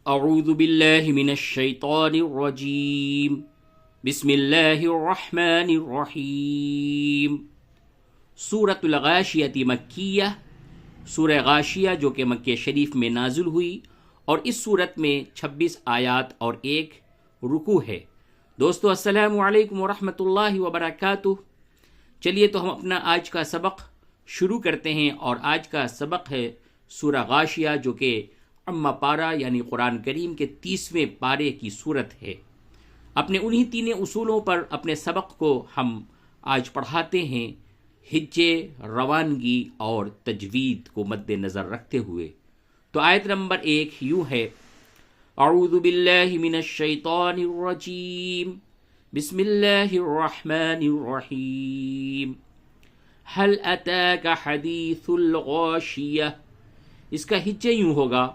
اعوذ باللہ من الشیطان الرجیم بسم اللہ الرحمن الرحیم۔ سورۃ الغاشیہ مکیہ، سورہ غاشیہ جو کہ مکہ شریف میں نازل ہوئی، اور اس سورت میں 26 آیات اور ایک رکوع ہے۔ دوستو السلام علیکم ورحمۃ اللہ وبرکاتہ۔ چلیے تو ہم اپنا آج کا سبق شروع کرتے ہیں، اور آج کا سبق ہے سورہ غاشیہ جو کہ اما پارہ یعنی قرآن کریم کے 30ویں پارے کی صورت ہے۔ اپنے انہی 3 اصولوں پر اپنے سبق کو ہم آج پڑھاتے ہیں، ہجے، روانگی اور تجوید کو مد نظر رکھتے ہوئے۔ تو آیت نمبر 1 یوں ہے: اعوذ باللہ من الشیطان الرجیم بسم اللہ الرحمن الرحیم۔ هل اتاک حدیث الغاشیہ۔ اس کا ہجے یوں ہوگا: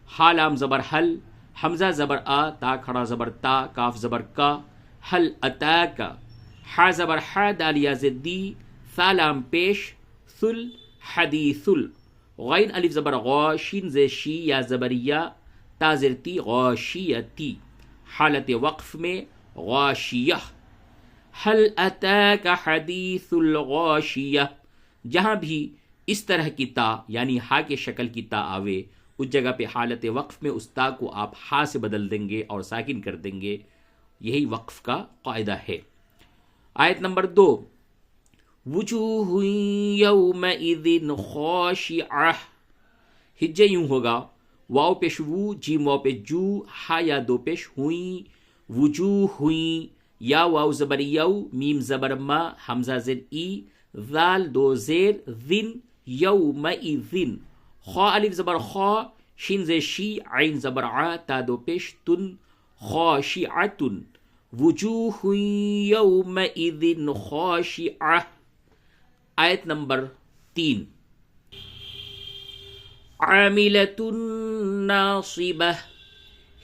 ہا لام زبر حل، حمزہ زبر آ، تا کھڑا زبر تا، کاف زبر کا، حل اتاک، حا زبر حا، دال یا زدی، ثا لام پیش، ثل، حدیث، غین الف زبر غا، شین ز شی یا زبر یا، تا زر تی، غاشیتی، حالت وقف میں غاشیہ۔ حل اتاک حدیث الغاشیہ، جہاں بھی اس طرح کی تا یعنی ہا کے شکل کی تا آوے، اس جگہ پہ حالت وقف میں اس تا کو آپ ہا سے بدل دیں گے اور ساکن کر دیں گے۔ یہی وقف کا قاعدہ ہے۔ آیت نمبر 2: وجوہ یومئذ خاشعہ۔ ہجے یوں ہوگا: واو پیش وو، جیم واو پہ جو، ہا یا دو پیش ہوئیں، وجوہ ہوئیں، یا واو زبر یو، میم زبر ما، حمزہ زر ای، ذال دو زیر، ذن، یومئذن، خا الف زبر خا، شین ز شی، عین زبر ع، تا دو پیش تن، خاشعۃ، وجوہ یومئذ خاشعہ۔ آیت نمبر 3: عاملۃ ناصبہ۔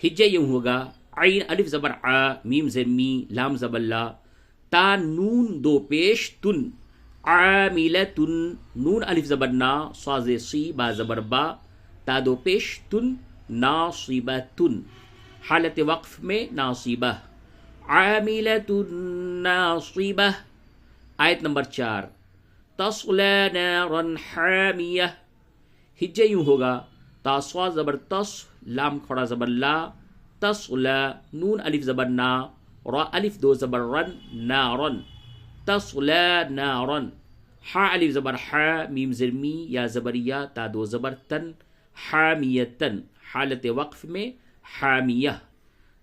ہجے یوں ہوگا: عین الف زبر ع، میم زر می، لام زبر لا، تا نون دو پیش تن، عاملۃ، نون الف زبر نا، صا ز سی، با زبر با، تا دو پیش تن، ناصبۃ، حالت وقف میں ناصبہ، عاملۃ ناصبہ۔ آیت نمبر 4: تصلی نارا حامیہ۔ ہجے یوں ہوگا: تا صا زبر تس، لام کھڑا زبر لا، تصلی، نون الف زبر نا، را الف دو زبر رن، نارن، تصلی نارن، حا الف زبر حا، میم زر می، یا زبر یا، تا دو زبر تن، حامیتن، حالت وقف میں حامیہ،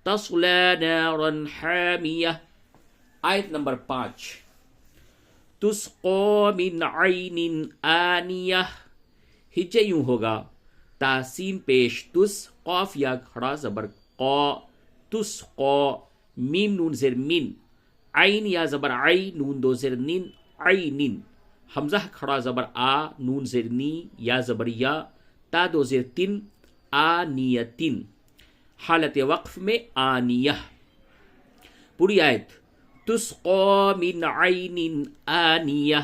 تصلی نارا حامیہ۔ آیت نمبر 5: تسقی من عین آنیہ۔ ہجے یوں ہوگا: تا سین پیش تس، قاف یا کھڑا زبر قا، تسقا، میم نون زر من، عین یا زبر عی، نون دو زر نن، عینن، حمزہ کھڑا زبر آ، نون زر نی، یا زبر یا، تا دو زر تن، آنیتن، حالت وقف میں آنیہ۔ پوری آیت: تسقی من عین آنیہ۔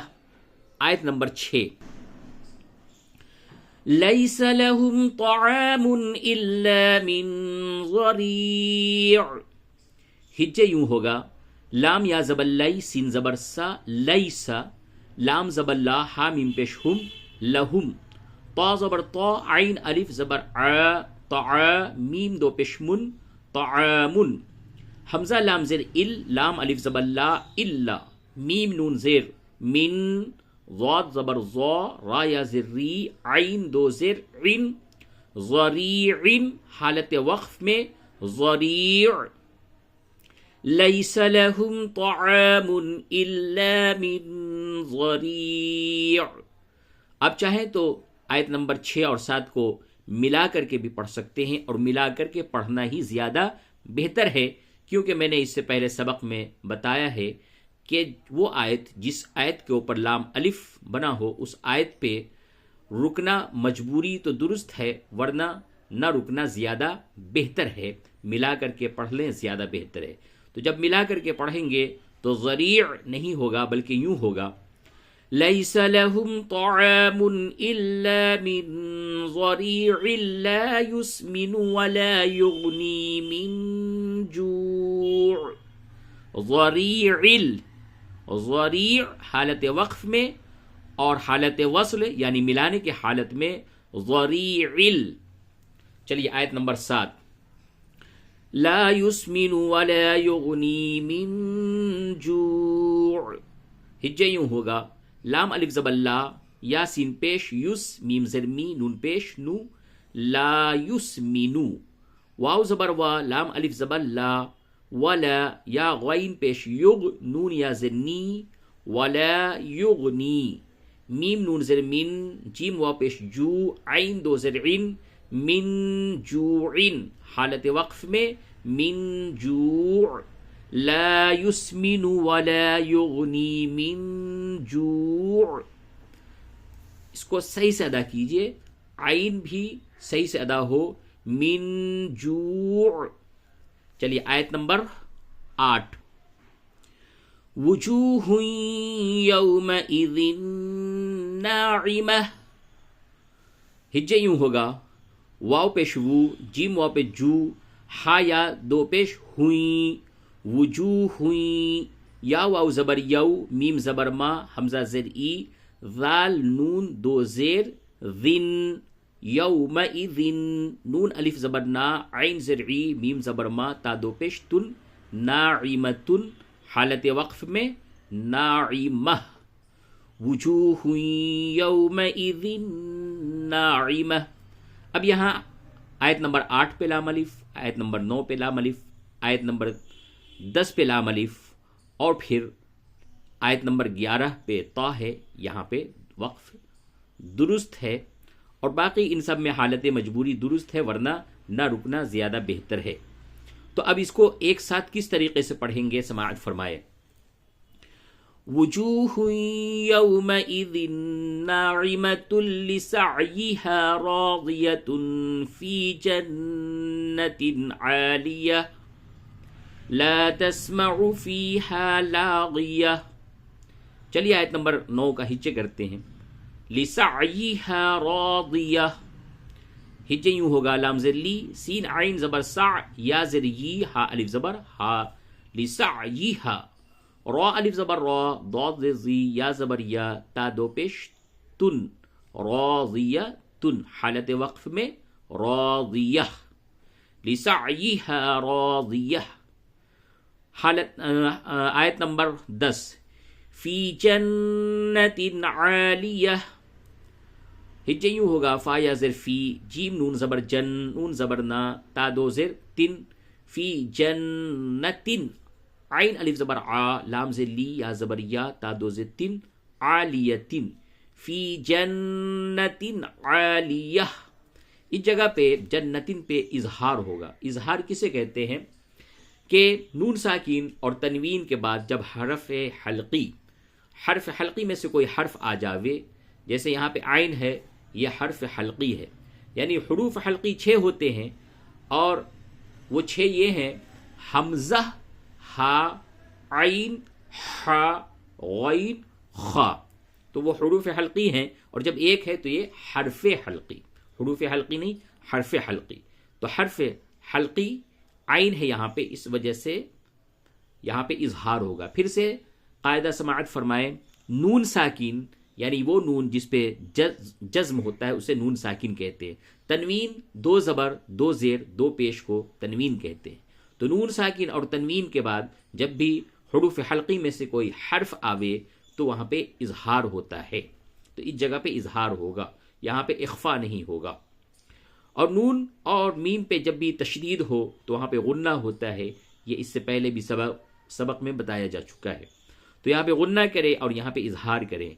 آیت نمبر 6: لیس لہم طعام الا من ضریع۔ ہجے یوں ہوگا: لام یا زبر لی، سین زبر سا، لیسا، لام زبر لا، ہا میم پیش ہم، لہم، طا زبر طا، عین الف زبر ع، طع، میم دو پیش من، طعامن، حمزہ لام زیر ال، لام الف زبر لا، الا، میم نون زیر من، ضاد زبر ضا، را یا زر ری، عین دو زیر عن، ضریع، حالت وقف میں ضریع۔ لیس لہم طعام الا من ضریع۔ اب چاہیں تو آیت نمبر 6 اور 7 کو ملا کر کے بھی پڑھ سکتے ہیں، اور ملا کر کے پڑھنا ہی زیادہ بہتر ہے، کیونکہ میں نے اس سے پہلے سبق میں بتایا ہے کہ وہ آیت جس آیت کے اوپر لام الف بنا ہو، اس آیت پہ رکنا مجبوری تو درست ہے، ورنہ نہ رکنا زیادہ بہتر ہے۔ ملا کر کے پڑھ لیں، زیادہ بہتر ہے۔ تو جب ملا کر کے پڑھیں گے تو ذریع نہیں ہوگا، بلکہ یوں ہوگا: ليس لهم طعام إلا من ضريع لا يسمن ولا يغني من جوع. ضریع حالت وقف میں اور حالت وصل یعنی ملانے کی حالت میں ضریع. چلیے آیت نمبر 7. لا يسمن ولا يغني من جوع. ہجے یوں ہوگا لام الف زبر لا یا سین پیش یس میم زر می نون پیش نو لا یسمنو. واو زبر وا لام الف زبر لا ولا یا غین پیش یغ نون یا زر نی ولا یغنی میم نون زر من جیم وا پیش جو عین دو زر عین من جوع حالت وقف میں من جوع. لا يسمن ولا يغني من جوع. اس کو صحیح سے ادا کیجئے، عین بھی صحیح سے ادا ہو من جوع. چلیے آیت نمبر 8. وجوہ یومئذ ناعمہ. ہجے یوں ہوگا واو پیش وو جیم واو پہ جو ہا یا دو پیش ہوئیں وجوہ ہوئیں یا واو زبر یو میم زبر ما حمزہ زر ای ذال نون دو زیر ذن یومئذن نون الف زبر نا عین زر ای میم زبر ما تا دو پیش تن ناعمتن حالت وقف میں ناعمہ. وجوہ یومئذ ناعمہ. اب یہاں آیت نمبر 8 پہ لام الف، آیت نمبر 9 پہ لام الف، آیت نمبر 10 پہ لام الف اور پھر آیت نمبر 11 پہ تا ہے. یہاں پہ وقف درست ہے اور باقی ان سب میں حالت مجبوری درست ہے، ورنہ نہ رکنا زیادہ بہتر ہے. تو اب اس کو ایک ساتھ کس طریقے سے پڑھیں گے سماعت فرمائے. وجوہ یومئذ ناعمۃ لسعیہا راضیۃ فی جنۃ عالیہ لا تسمع فیہا لاغیہ. چلیے آیت نمبر 9 کا ہجے کرتے ہیں. لسعیہا راضیہ. ہجے یوں ہوگا لام زر لی سین عین زبر سع یا زر یی ہا الف زبر ہا لسعیہا. را الف زبر را ضاد زر زی یا زبر یا تا دو پیش تن راضیہ تن حالت وقف میں راضیہ. لسعیہا راضیہ. حالت آیت نمبر 10. فی جنت عالیہ. ہجے یوں ہوگا فا یا زر فی جیم نون زبر جن نون زبر نا تا دو زر تن فی جنت عین الف زبر آ لام زر لی یا زبر یا تا دو زر تن عالیتن فی جنت عالیہ. اس جگہ پہ جنتن پہ اظہار ہوگا. اظہار کسے کہتے ہیں کہ نون ساکین اور تنوین کے بعد جب حرف حلقی میں سے کوئی حرف آ جاوے، جیسے یہاں پہ عین ہے یہ حرف حلقی ہے، یعنی حروف حلقی 6 ہوتے ہیں اور وہ 6 یہ ہیں حمزہ ہا عین حا غین خا. تو وہ حروف حلقی ہیں اور جب ایک ہے تو یہ حرف حلقی، حروف حلقی نہیں حرف حلقی. تو حرف حلقی عین ہے یہاں پہ، اس وجہ سے یہاں پہ اظہار ہوگا. پھر سے قاعدہ سماعت فرمائیں. نون ساکین یعنی وہ نون جس پہ جزم ہوتا ہے اسے نون ساکن کہتے ہیں. تنوین 2 زبر 2 زیر 2 پیش کو تنوین کہتے ہیں. تو نون ساکن اور تنوین کے بعد جب بھی حروف حلقی میں سے کوئی حرف آوے تو وہاں پہ اظہار ہوتا ہے. تو اس جگہ پہ اظہار ہوگا، یہاں پہ اخفا نہیں ہوگا. اور نون اور میم پہ جب بھی تشدید ہو تو وہاں پہ غنہ ہوتا ہے. یہ اس سے پہلے بھی سبق میں بتایا جا چکا ہے. تو یہاں پہ غنہ کرے اور یہاں پہ اظہار کرے.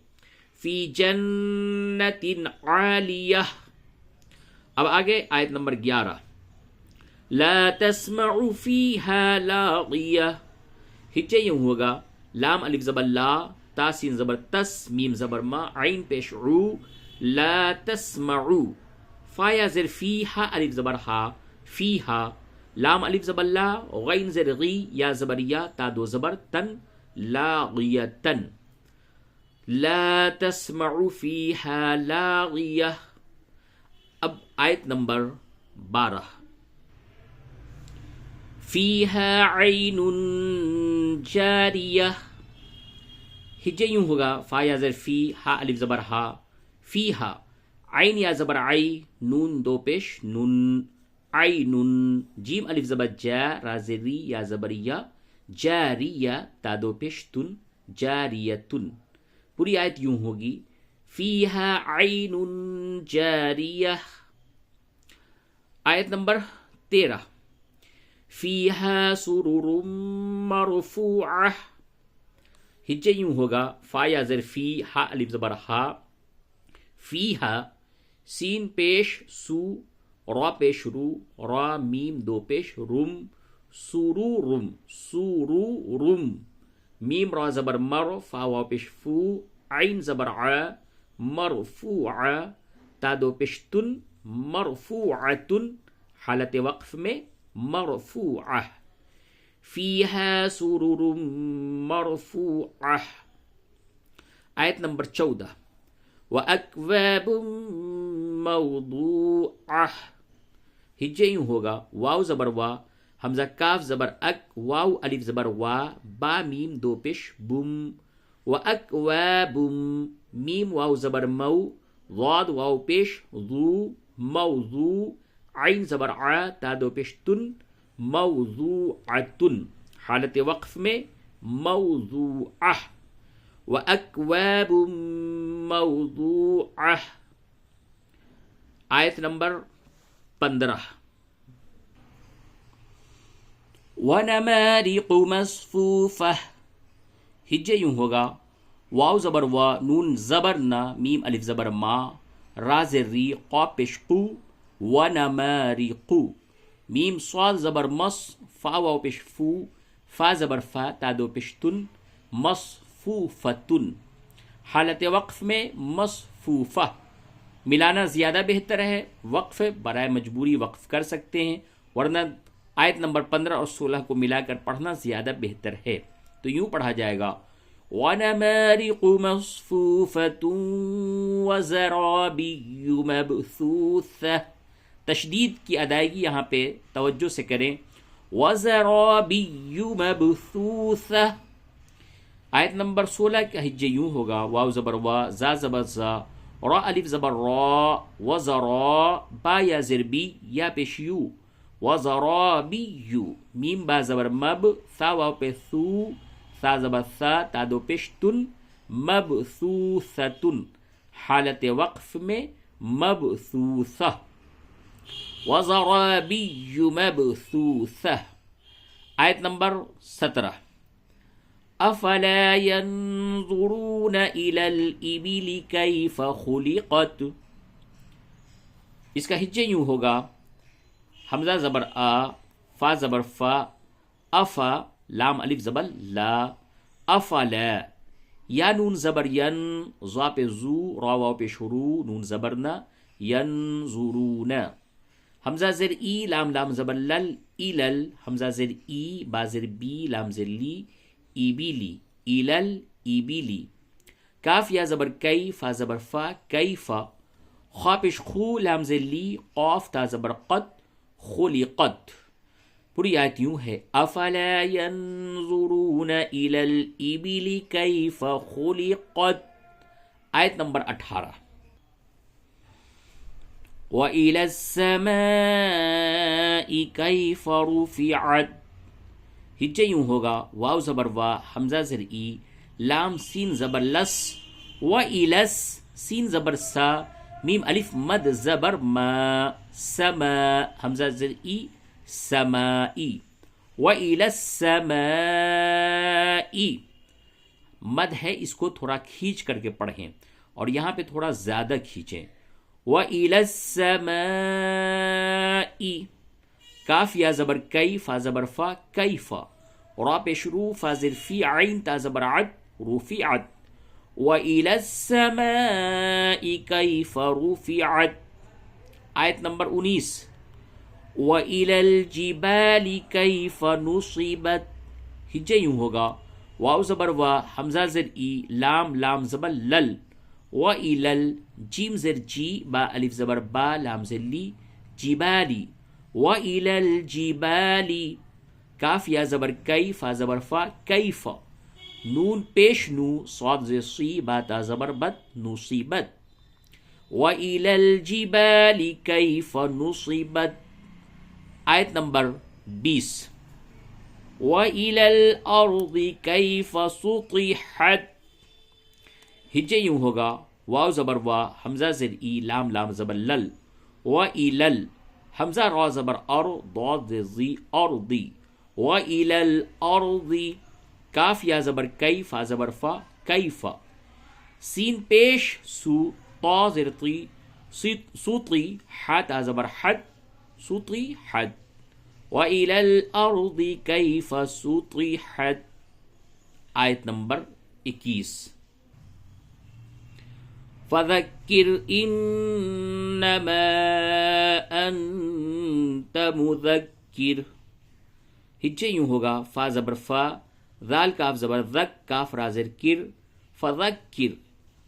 فی جنت عالیہ. اب آگے آیت نمبر 11. لا تسمع فیہا لاغیہ. ہجے یوں ہوگا لام الف زبر لا تا سین زبر تس میم زبر ما عین پیش عو لا تسمعو. فا یا زر فیہا الف زبر ہا فیہا لام الف زبر لا غین زر غی یا زبر یا تا دو زبر تن لاغیتن. لا تسمع فيها لاغیہ. اب آیت نمبر 12. فیہا عین جاریہ. ہجے یوں ہوگا فا یا زر فی، ہا الف زبر ہا، فیہا. عین یا زبر عی، نون دو پیش نون، عین. جیم الف زبر جا، را زری یا زبر یا، جاریہ تا دو پیش تن، جاریتن. پوری آیت یوں ہوگی فیہا عین جاریہ. آیت نمبر 13. فیہا سرر مرفوعہ. ہجے یوں ہوگا فا یا زر فی، ہا الف زبر ہا، فیہا سین پیش سو، را پیش رو، را میم دو پیش رم، سرورم، سرورم. میم را زبر مر، فا واو پیش فو، عین زبر ع، مرفوع تا دو پیش تن، مرفوعتن. حالت وقف میں مرفوعہ. فیہا سرر مرفوعہ. آیت نمبر 14. وَأَكْوَابٌ مَوْضُوعَةٌ. ہجے یوں ہوگا واو زبر وا، حمزہ کاف زبر اک، واو الف زبر وا، با میم دو پیش بم. وَأَكْوَابٌ میم واو زبر مو، ضاد واو پیش ذو، موضوع، عین زبر ع تا دو پیش تن، موضوعتن. حالت وقف میں موضوعہ. وَأَكْوَابٌ موضوعہ. آیت نمبر 15. وَنَمَارِقُ مَصْفُوفَةٌ. ہجے یوں ہوگا واو زبر وا، نون زبر نا، میم الف زبر ما، را زری، قاف پیش قو، وَنَمَارِقُ. میم صاد زبر مص، فا واو پیش فو، فا زبر فا تا دو پیش تن، مصفوفتن. حالت وقف میں مصفوفہ. ملانا زیادہ بہتر ہے، وقف برائے مجبوری وقف کر سکتے ہیں، ورنہ آیت نمبر 15 اور 16 کو ملا کر پڑھنا زیادہ بہتر ہے. تو یوں پڑھا جائے گا وَنَمَارِقُ مَصْفُوفَةٌ وَزَرَابِيُّ مَبْثُوثَةٌ. تشدید کی ادائیگی یہاں پہ توجہ سے کریں. وَزَرَابِيُّ مَبْثُوثَةٌ. آیت نمبر 16 کا ہجے یوں ہوگا واو زبر وا، زا زبر زا، را الف زبر را، وزرا، با یا زر بی، یا پیش یو، وزرابیو. میم با زبر مب، ثا واو پہ ثو، ثا زبر ثا تا دو پیش تن، مبثوثتن. حالت وقف میں مبثوثہ. وزرابی مبثوثہ. آیت نمبر 17. افلا ينظرون الى الابل كيف خلقت. اس کا ہجے یوں ہوگا حمزہ زبر آ، فا زبر فا، افا لام الف زبر لا، افلا. یا نون زبر ین، ضا پہ زو، را واو پہ شروع، نون زبر نا، ینظرون. حمزہ زر ای، لام لام زبر لل، ایلل. حمزہ زر ای، با زر بی، لام زر لی، ایبیلی، ایلل ایبیلی. کاف یا زبر کئی، فا زبر فا، کیفا. خا پیش خو، لام زر لی، قاف تا زبر قد، خلقت. پوری آیت یوں ہے افلا ينظرون الى الابل كيف خلقت. آیت نمبر 18. وَإِلَى السَّمَاءِ كَيْفَ رُفِعَتْ. ہجے یوں ہوگا واو زبر وا، حمزہ زر ای، لام سین زبر لس، وَإِلَس سین زبر سا، میم الف مد زبر ما، سما. حمزہ زر ای، سمائی. وَإِلَى السَّمَاءِ. مد ہے، اس کو تھوڑا کھینچ کر کے پڑھیں اور یہاں پہ تھوڑا زیادہ کھینچیں. وَإِلَى السَّمَاءِ. کاف یا زبر کئی، فا زبر فا، کیفا. را پہ شروع، فا زر فی، عین تا زبر عد، رفعت. وَإِلَى السَّمَاءِ كَيْفَ رُفِعَتْ. آیت نمبر 19. وَإِلَى الْجِبَالِ كَيْفَ نُصِبَتْ. ہجے یوں ہوگا واو زبر وا، حمزہ زر ای، لام لام زبر لل، و ایلل، جیم زر جی، با الف زبر با، لام زر لی، جبالی، و ایلل جبالی، کاف یا زبر کئی، فا زبر فا، کیف، نون پیش نو، صاد زر سی، با تا زبر بد، نصیبت، و ایلل جبالی کیف نصیبت. آیت نمبر 20. وَإِلَى الْأَرْضِ كَيْفَ سُطِحَتْ. ہجے یوں ہوگا، واو زبر وا، حمزہ زر ای، لام لام زبر لل، وَإِلَى، حمزہ را زبر ار، ضاد زر زی، ارضی، وَإِلَى الْأَرْضِ، کاف یا زبر کئی، فا زبر فا، کیف، سین پیش سو، طا زر طی، سوطی، حا تا زبر حد، سوطی حد، وَإِلَى الْأَرْضِ كَيْفَ سُطِحَتْ. آیت نمبر 21. فَذَكِّرْ إِنَّمَا أَنْتَ مُذَكِّرْ. ہجے یوں ہوگا، فا زبر فا، ذال کاف زبر ذک، کاف را زر کر، فذکر،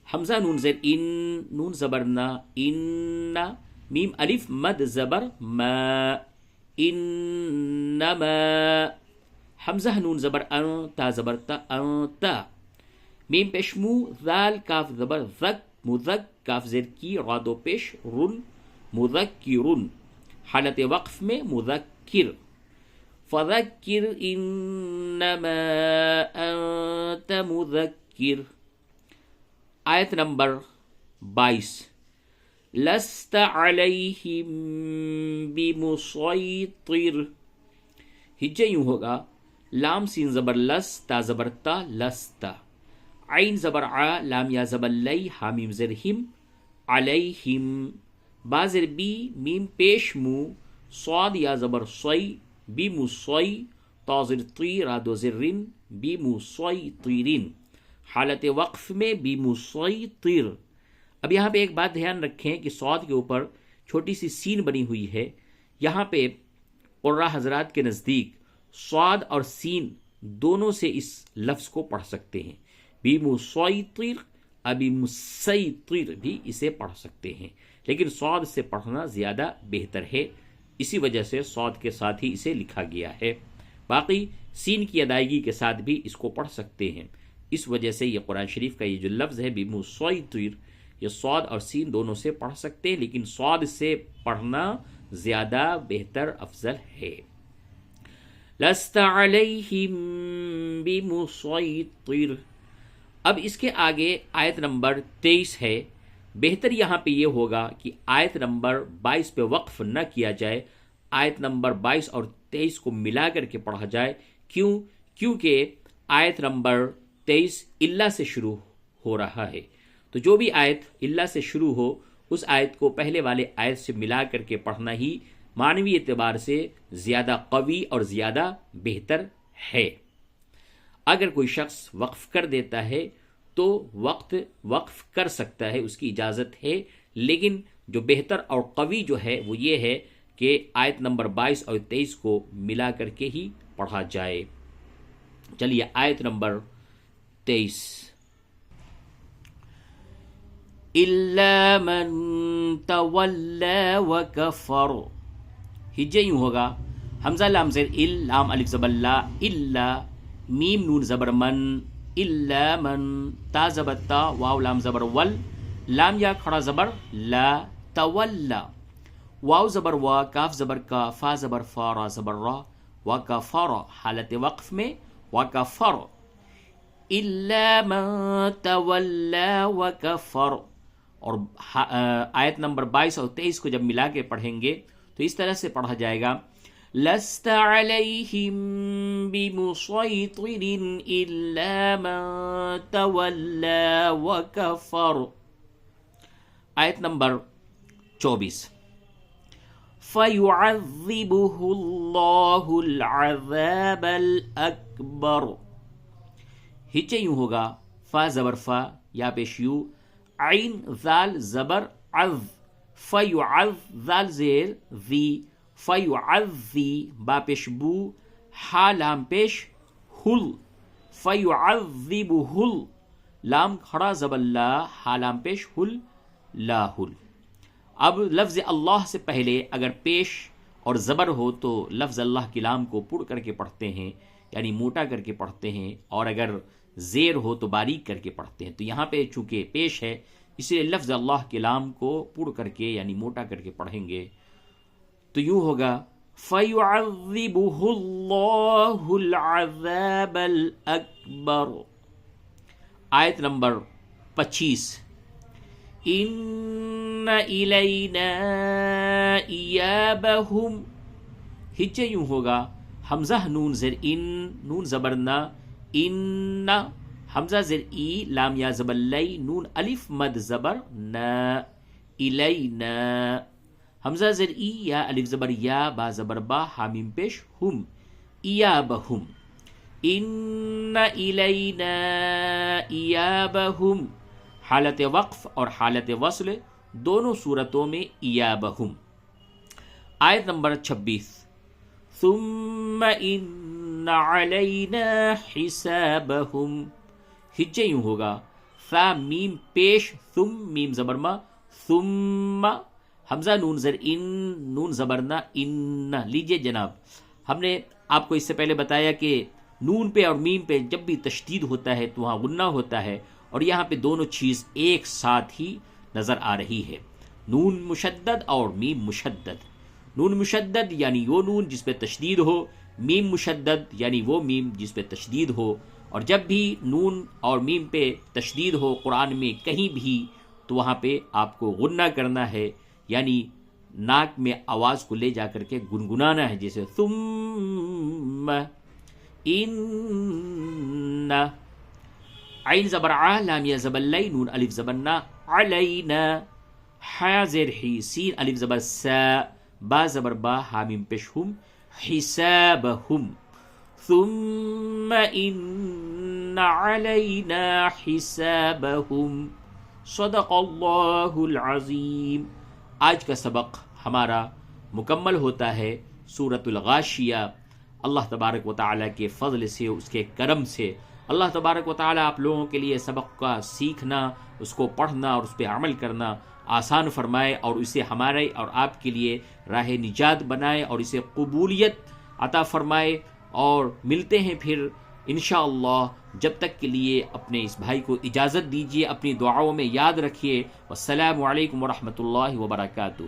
حمزہ نون زر ان، نون زبر نا، ان، میم الف مد زبر ما، انما، حمزہ نون زبر ان، تا زبر تا، انتا، میم پیش مو، ذال کاف زبر ذک، مذک، کاف زر کی، را دو پیش رن، مذکرن، حالت وقف میں مذکر. فذکر انما انت مذکر. آیت نمبر 22. لست علیہم بمسیطر. ہجے یوں ہوگا، لام سین زبر لس، تا زبر تا، لستا، عین زبر ع، لام یا زبر لی، حامیم زر ہم، علیہم، با زر بی، میم پیش مو، صاد یا زبر صی، بمصی، تا زر طی، را دو زرن، بمسیطرین، حالت وقف میں بمسیطر. اب یہاں پہ ایک بات دھیان رکھیں کہ صاد کے اوپر چھوٹی سی سین بنی ہوئی ہے. یہاں پہ قراء حضرات کے نزدیک صاد اور سین دونوں سے اس لفظ کو پڑھ سکتے ہیں. بمسیطر، ابھی مسیطر بھی اسے پڑھ سکتے ہیں، لیکن صاد سے پڑھنا زیادہ بہتر ہے، اسی وجہ سے صاد کے ساتھ ہی اسے لکھا گیا ہے. باقی سین کی ادائیگی کے ساتھ بھی اس کو پڑھ سکتے ہیں. اس وجہ سے یہ قرآن شریف کا یہ جو لفظ ہے بمسیطر، یہ صاد اور سین دونوں سے پڑھ سکتے ہیں، لیکن صاد سے پڑھنا زیادہ بہتر افضل ہے. لست علیہم بمسیطر. اب اس کے آگے آیت نمبر 23 ہے. بہتر یہاں پہ یہ ہوگا کہ آیت نمبر 22 پہ وقف نہ کیا جائے، آیت نمبر 22 اور 23 کو ملا کر کے پڑھا جائے. کیونکہ آیت نمبر 23 اللہ سے شروع ہو رہا ہے، تو جو بھی آیت اللہ سے شروع ہو اس آیت کو پہلے والے آیت سے ملا کر کے پڑھنا ہی معنوی اعتبار سے زیادہ قوی اور زیادہ بہتر ہے. اگر کوئی شخص وقف کر دیتا ہے تو وقف کر سکتا ہے، اس کی اجازت ہے، لیکن جو بہتر اور قوی جو ہے وہ یہ ہے کہ آیت نمبر 22 اور 23 کو ملا کر کے ہی پڑھا جائے. چلیے آیت نمبر 23. إِلَّا مَن تَوَلَّى وَكَفَرَ. ہجے یوں ہوگا، حمزہ لام زیر ال، لام الف زبر لا، الا، میم نون زبر من، الا من، تا زبر تا، واو لام زبر ول، لام یا کھڑا زبر لا، تولا، واو زبر وا، کاف زبر کا، فا زبر فا، را زبر را، وکفر، حالت وقف میں وکفر. الا من تولا وکفر. اور آیت نمبر 22 اور 23 کو جب ملا کے پڑھیں گے تو اس طرح سے پڑھا جائے گا، لست علیہم بمسیطر الا من تولا وکفر. آیت نمبر 24. فَيُعَذِّبُهُ اللَّهُ الْعَذَابَ الْأَكْبَرَ. ہچے یوں ہوگا، فا زبر فا، یا پیش یو، عین ذال زبر عذ، فیعذ، ذال زیر ذی، فیعذی، با پیش بو، حا لام پیش ہل، فَيُعَذِّبُهُ لام کھڑا زبر لا، حالام پیش ہل لا ہل۔ اب لفظ اللہ سے پہلے اگر پیش اور زبر ہو تو لفظ اللہ کی لام کو پڑ کر کے پڑھتے ہیں، یعنی موٹا کر کے پڑھتے ہیں، اور اگر زیر ہو تو باریک کر کے پڑھتے ہیں۔ تو یہاں پہ چونکہ پیش ہے اس لیے لفظ اللہ کی لام کو پڑ کر کے یعنی موٹا کر کے پڑھیں گے، تو یوں ہوگا فَيُعَذِّبُهُ اللَّهُ الْعَذَابَ الْأَكْبَرُ۔ آیت نمبر 25، اِنَّ إِلَيْنَا إِيَابَهُمْ، ہجے یوں ہوگا حمزہ نون زیر ان، نون زبرنا ان، حمزہ زیر ای، لام یا زبر لی، نون الف مد زبر نا، الینا، حمزہ زیر ای یا الف زبر یا، با زبر با، حامیم پیش ہم، ایابہم، ان الینا ایابہم، حالت وقف اور حالت وصل دونوں صورتوں میں ایابہم۔ آیت نمبر 26، ثم ان علینا حسابہم، ہجے یوں ہوگا فا میم پیش ثم میم زبرما ثم، حمزہ نون زر ان، نون زبرنا ان۔ لیجئے جناب، ہم نے آپ کو اس سے پہلے بتایا کہ نون پہ اور میم پہ جب بھی تشدید ہوتا ہے تو وہاں غنہ ہوتا ہے، اور یہاں پہ دونوں چیز ایک ساتھ ہی نظر آ رہی ہے، نون مشدد اور میم مشدد۔ نون مشدد یعنی وہ نون جس پہ تشدید ہو، میم مشدد یعنی وہ میم جس پہ تشدید ہو، اور جب بھی نون اور میم پہ تشدید ہو قرآن میں کہیں بھی تو وہاں پہ آپ کو غنہ کرنا ہے، یعنی ناک میں آواز کو لے جا کر کے گنگنانا ہے، جیسے ثم ان، عین زبر ع، لام یا زبر لی، نون الف زبر نا، علینا، حا زیر حی، سین الف زبر سا، با زبر با، حامیم پیش ہم، حسابہم، ثم ان علینا حسابہم، صدق اللہ العظیم۔ آج کا سبق ہمارا مکمل ہوتا ہے سورۃ الغاشیہ۔ اللہ تبارک و تعالیٰ کے فضل سے، اس کے کرم سے اللہ تبارک و تعالیٰ آپ لوگوں کے لیے سبق کا سیکھنا، اس کو پڑھنا اور اس پہ عمل کرنا آسان فرمائے، اور اسے ہمارے اور آپ کے لیے راہ نجات بنائے، اور اسے قبولیت عطا فرمائے۔ اور ملتے ہیں پھر انشاءاللہ، جب تک کے لیے اپنے اس بھائی کو اجازت دیجیے، اپنی دعاؤں میں یاد رکھیے۔ والسلام علیکم ورحمۃ اللہ وبرکاتہ۔